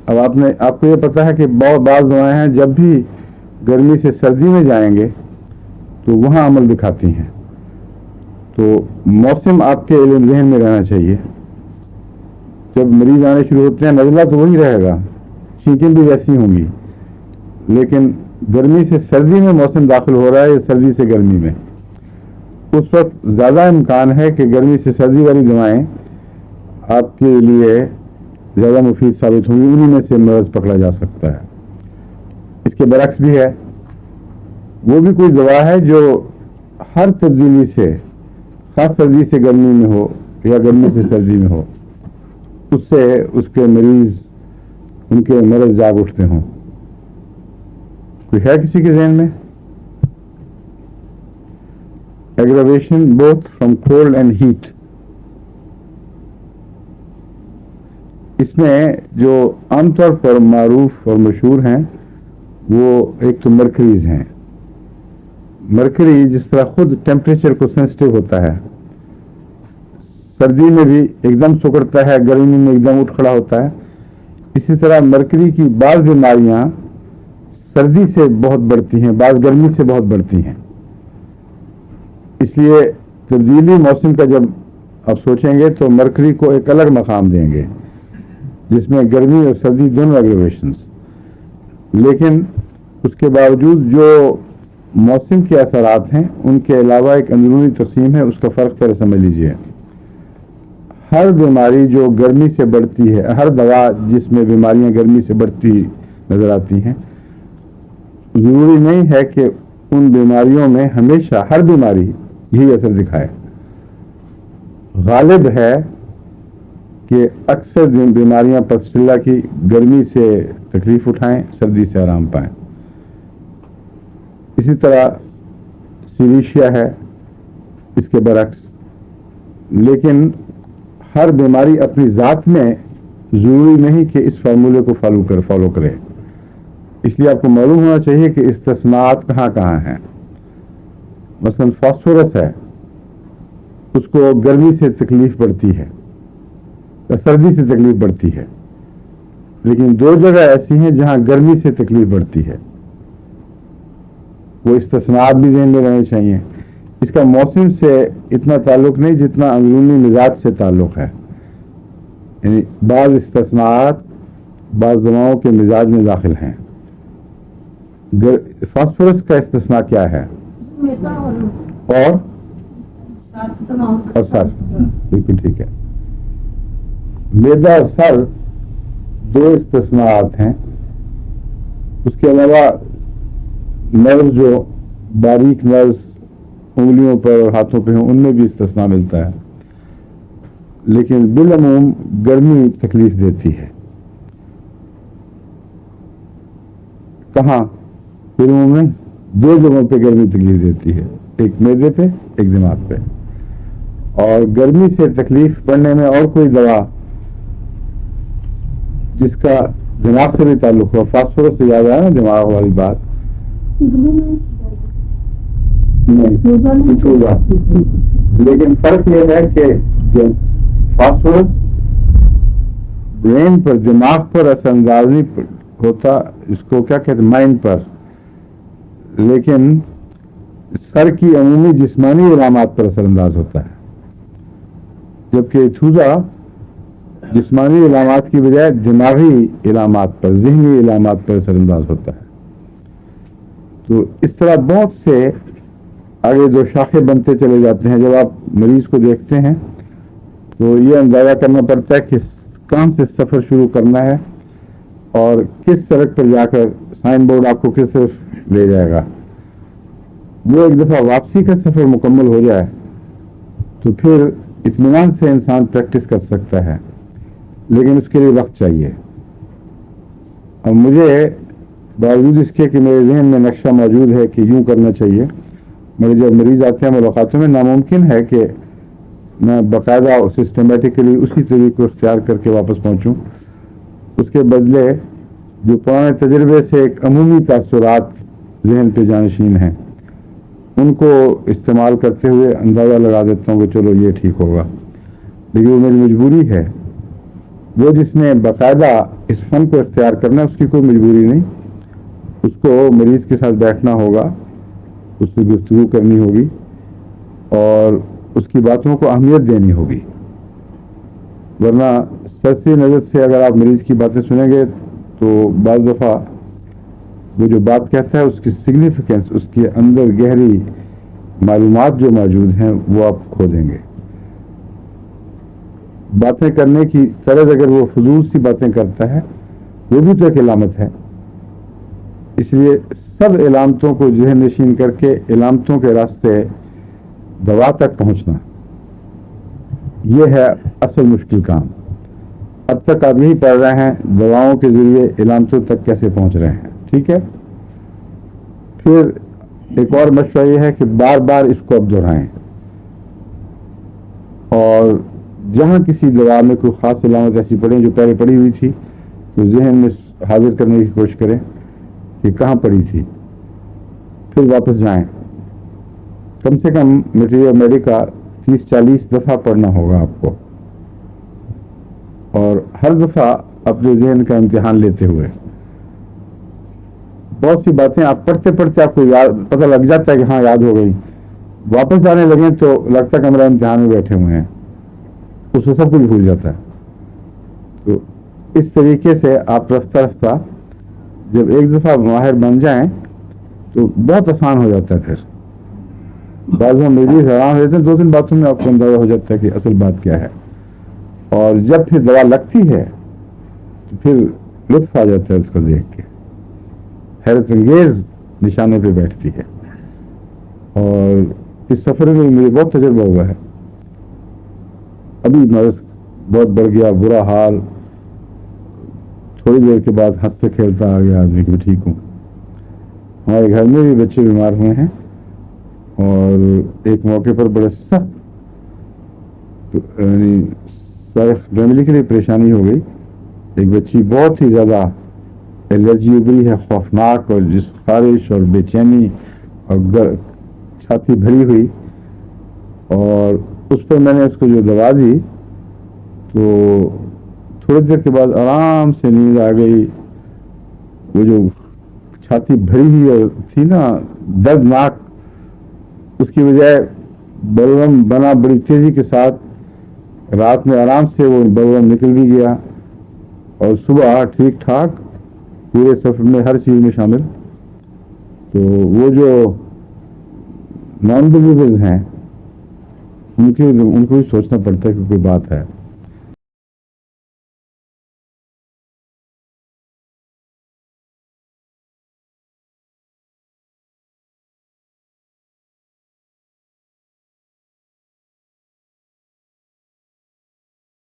اب آپ کو یہ پتا ہے کہ بہت بعض دوائیں ہیں جب بھی گرمی سے سردی میں جائیں گے تو وہاں عمل دکھاتی ہیں. تو موسم آپ کے علم ذہن میں رہنا چاہیے. جب مریض آنے شروع ہوتے ہیں نزلہ تو وہی رہے گا, چھینکیں بھی ویسی ہوں گی, لیکن گرمی سے سردی میں موسم داخل ہو رہا ہے یا سردی سے گرمی میں, اس وقت زیادہ امکان ہے کہ گرمی سے سردی والی دوائیں آپ کے لیے زیادہ مفید ثابت ہوں گی, انہیں میں سے مرض پکڑا جا سکتا ہے. اس کے برعکس بھی ہے, وہ بھی کوئی دوا ہے جو ہر تبدیلی سے, خاص سردی سے گرمی میں ہو یا گرمی سے سردی میں ہو, اس سے اس کے مریض ان کے مرض جاگ اٹھتے ہوں. کوئی ہے کسی کے ذہن میں؟ Aggravation both from cold and heat. اس میں جو عام طور پر معروف اور مشہور ہیں وہ ایک تو مرکریز ہیں. مرکری جس طرح خود ٹیمپریچر کو سینسٹیو ہوتا ہے, سردی میں بھی ایک دم سکڑتا ہے, گرمی میں ایک دم اٹھ کھڑا ہوتا ہے, اسی طرح مرکری کی بعض بیماریاں سردی سے بہت بڑھتی ہیں, بعض گرمی سے بہت بڑھتی ہیں. اس لیے تبدیلی موسم کا جب آپ سوچیں گے تو مرکری کو ایک الگ مقام دیں گے جس میں گرمی اور سردی دونوں ایگریویشنز. لیکن اس کے باوجود جو موسم کے اثرات ہیں ان کے علاوہ ایک اندرونی تقسیم ہے, اس کا فرق ذرا سمجھ لیجیے. ہر بیماری جو گرمی سے بڑھتی ہے, ہر دوا جس میں بیماریاں گرمی سے بڑھتی نظر آتی ہیں, ضروری نہیں ہے کہ ان بیماریوں میں ہمیشہ ہر بیماری یہی اثر دکھائے. غالب ہے کہ اکثر بیماریاں پسٹیلا کی گرمی سے تکلیف اٹھائیں, سردی سے آرام پائیں. اسی طرح سیریشیا ہے اس کے برعکس. لیکن ہر بیماری اپنی ذات میں ضروری نہیں کہ اس فارمولے کو فالو کرے. اس لیے آپ کو معلوم ہونا چاہیے کہ استثناءات کہاں کہاں ہیں. مثلا فاسفورس ہے, اس کو گرمی سے تکلیف بڑھتی ہے, سردی سے تکلیف بڑھتی ہے, لیکن دو جگہ ایسی ہیں جہاں گرمی سے تکلیف بڑھتی ہے. وہ استثناءات بھی ذہن میں رہنے چاہیے. اس کا موسم سے اتنا تعلق نہیں جتنا اندرونی مزاج سے تعلق ہے. یعنی بعض استثناءات بعض دواؤں کے مزاج میں داخل ہیں. فاسفورس کا استثناء کیا ہے؟ اور سر, بالکل ٹھیک ہے. میدا اور سر دو استثناءات ہیں. اس کے علاوہ نرو جو باریک نروز انگلیوں پر اور ہاتھوں پہ ہوں ان میں بھی استثناء ملتا ہے, لیکن بالعموم گرمی تکلیف دیتی ہے. کہاں؟ بالعموم میں دو جگہوں پہ گرمی تکلیف دیتی ہے, ایک معدے پہ ایک دماغ پہ. اور گرمی سے تکلیف پڑنے میں اور کوئی دوا جس کا دماغ سے بھی تعلق ہو, فاسفورس سے یاد آیا نا دماغ والی بات, نہیں کچھ ہوگا. لیکن فرق یہ ہے کہ فاسفورس برین پر, دماغ پر اثر انداز نہیں ہوتا, اس کو کیا کہتے ہیں, مائنڈ پر, لیکن سر کی عمومی جسمانی علامات پر اثر انداز ہوتا ہے. جبکہ چھوزا جسمانی علامات کی بجائے دماغی علامات پر, ذہنی علامات پر اثر انداز ہوتا ہے. تو اس طرح بہت سے آگے دو شاخے بنتے چلے جاتے ہیں. جب آپ مریض کو دیکھتے ہیں تو یہ اندازہ کرنا پڑتا ہے کہ کہاں سے سفر شروع کرنا ہے اور کس سڑک پر جا کر سائن بورڈ آپ کو کس طرف لے جائے گا. وہ ایک دفعہ واپسی کا سفر مکمل ہو جائے تو پھر اطمینان سے انسان پریکٹس کر سکتا ہے, لیکن اس کے لیے وقت چاہیے. اور مجھے باوجود اس کے کہ میرے ذہن میں نقشہ موجود ہے کہ یوں کرنا چاہیے, میرے جب مریض آتے ہیں ملاقاتوں میں ناممکن ہے کہ میں باقاعدہ سسٹمیٹکلی اسی طریقے کو اختیار کر کے واپس پہنچوں. اس کے بدلے جو پرانے تجربے سے ایک عمومی تاثرات ذہن پہ جانشین ہیں ان کو استعمال کرتے ہوئے اندازہ لگا دیتا ہوں کہ چلو یہ ٹھیک ہوگا. لیکن وہ میری مجبوری ہے وہ جس نے باقاعدہ اس فن کو اختیار کرنا ہے اس کی کوئی مجبوری نہیں. اس کو مریض کے ساتھ بیٹھنا ہوگا, اس سے گفتگو کرنی ہوگی اور اس کی باتوں کو اہمیت دینی ہوگی. ورنہ سرسری نظر سے اگر آپ مریض کی باتیں سنیں گے تو بعض دفعہ وہ جو بات کہتا ہے اس کی سگنیفیکینس, اس کے اندر گہری معلومات جو موجود ہیں وہ آپ کھو دیں گے. باتیں کرنے کی طرز اگر وہ فضول سی باتیں کرتا ہے وہ بھی تو ایک علامت ہے. اس لیے سب علامتوں کو ذہن نشین کر کے علامتوں کے راستے دوا تک پہنچنا, یہ ہے اصل مشکل کام. اب تک آپ یہی پڑھ رہے ہیں دواؤں کے ذریعے علامتوں تک کیسے پہنچ رہے ہیں, ٹھیک ہے. پھر ایک اور مشورہ یہ ہے کہ بار بار اس کو اب دہرائیں, اور جہاں کسی دوا میں کوئی خاص علامت ایسی پڑیں جو پہلے پڑی ہوئی تھی تو ذہن میں حاضر کرنے کی کوشش کریں کہ کہاں پڑی تھی, پھر واپس جائیں. کم سے کم میٹیریل میڈیکا 30-40 دفعہ پڑھنا ہوگا آپ کو, اور ہر دفعہ اپنے ذہن کا امتحان لیتے ہوئے. بہت سی باتیں آپ پڑھتے پڑھتے آپ کو پتہ لگ جاتا ہے کہ ہاں یاد ہو گئی, واپس جانے لگیں تو لگتا ہے کہ ہمارا امتحان میں بیٹھے ہوئے ہیں, اس کو سب کچھ بھول جاتا ہے. تو اس طریقے سے آپ رفتہ رفتہ جب ایک دفعہ ماہر بن جائیں تو بہت آسان ہو جاتا ہے. پھر بعض میری حیران رہتے ہیں 2-3 باتوں میں آپ کو اندازہ ہو جاتا ہے کہ اصل بات کیا ہے, اور جب پھر دوا لگتی ہے تو پھر لطف آ جاتا ہے اس کو دیکھ کے, حیرت انگیز نشانے پہ بیٹھتی ہے. اور اس سفر میں مجھے بہت تجربہ ہوا ہے. ابھی مرض بہت بڑھ گیا, برا حال, تھوڑی دیر کے بعد ہنستے کھیلتا آ گیا آدمی کہ ٹھیک ہوں. ہمارے گھر میں بھی بچے بیمار ہوئے ہیں, اور ایک موقع پر بڑے سخت یعنی سارے فیملی کے لیے پریشانی ہو گئی. ایک بچی بہت ہی زیادہ الرجی ابری ہے, خوفناک, اور جس خارش اور بے چینی اور چھاتی بھری ہوئی, اور اس پر میں نے اس کو جو دوا دی تو تھوڑی دیر کے بعد آرام سے نیند آ گئی. وہ جو چھاتی بھری ہوئی تھی نا دردناک, اس کی بجائے بلغم بنا بڑی تیزی کے ساتھ. رات میں آرام سے وہ بلغم نکل بھی گیا, اور صبح ٹھیک ٹھاک پورے سفر میں ہر چیز میں شامل. تو وہ جو نان بلیورز ہیں ان کو بھی سوچنا پڑتا ہے کہ کوئی بات ہے.